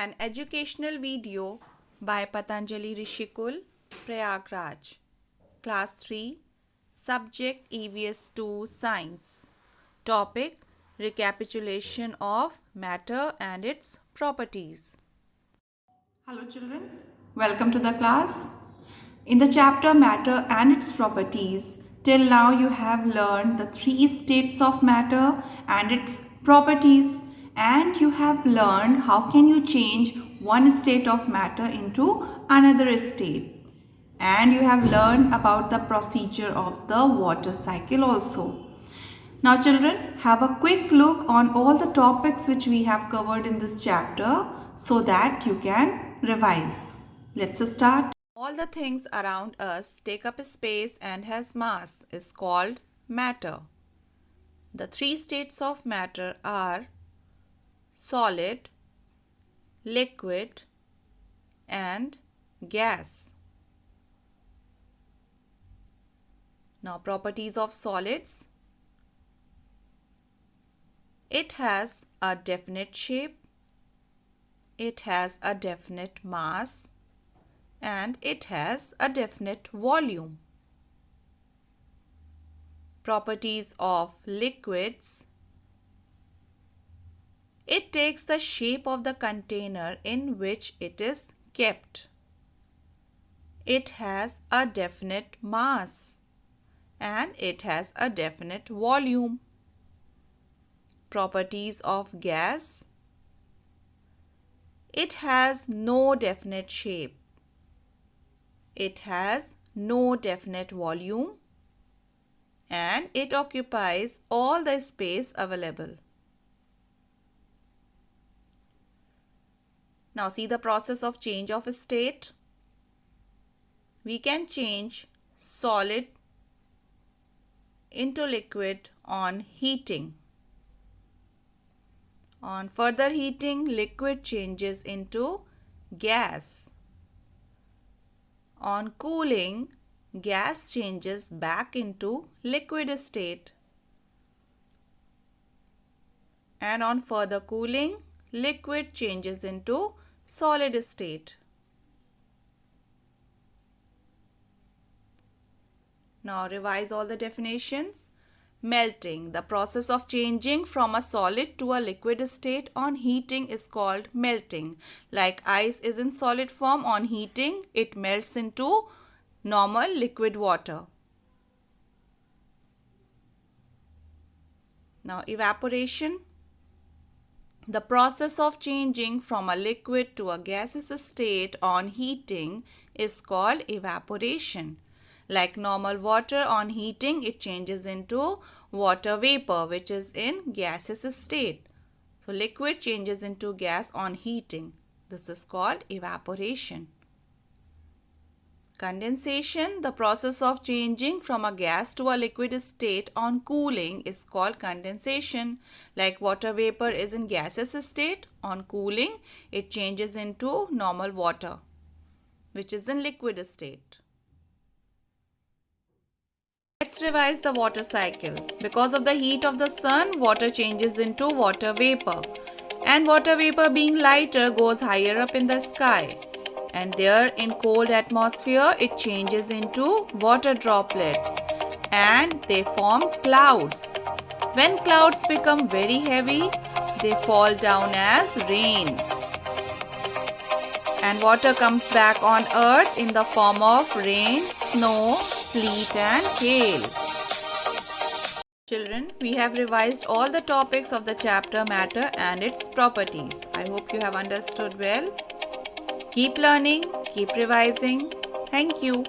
an educational video by Patanjali Rishikul, Prayagraj. Class 3, Subject EVS 2 Science. Topic: Recapitulation of matter and its properties. Hello children, welcome to the class. In the chapter Matter and its Properties, till now you have learned the three states of matter and its properties, and you have learned how can you change one state of matter into another state, and you have learned about the procedure of the water cycle also. Now children, have a quick look on all the topics which we have covered in this chapter so that you can revise. Let's start. All the things around us take up space and has mass is called matter. The three states of matter are solid, liquid, and gas. Now, properties of solids. It has a definite shape, it has a definite mass, and it has a definite volume. Properties of liquids. It takes the shape of the container in which it is kept. It has a definite mass and it has a definite volume. Properties of gas. It has no definite shape. It has no definite volume and it occupies all the space available. Now see the process of change of state. We can change solid into liquid on heating. On further heating, liquid changes into gas. On cooling, gas changes back into liquid state. And on further cooling, liquid changes into solid state. Now revise all the definitions. Melting. The process of changing from a solid to a liquid state on heating is called melting. Like ice is in solid form, on heating it melts into normal liquid water. Now evaporation. The process of changing from a liquid to a gaseous state on heating is called evaporation. Like normal water, on heating it changes into water vapor, which is in gaseous state. So liquid changes into gas on heating. This is called evaporation. Condensation. The process of changing from a gas to a liquid state on cooling is called condensation. Like water vapor is in gaseous state, on cooling it changes into normal water, which is in liquid state. Let's revise the water cycle. Because of the heat of the sun, water changes into water vapor. And water vapor being lighter goes higher up in the sky. And there in cold atmosphere, it changes into water droplets. And they form clouds. When clouds become very heavy, they fall down as rain. And water comes back on earth in the form of rain, snow, sleet and hail. Children, we have revised all the topics of the chapter Matter and its Properties. I hope you have understood well. Keep learning, keep revising. Thank you.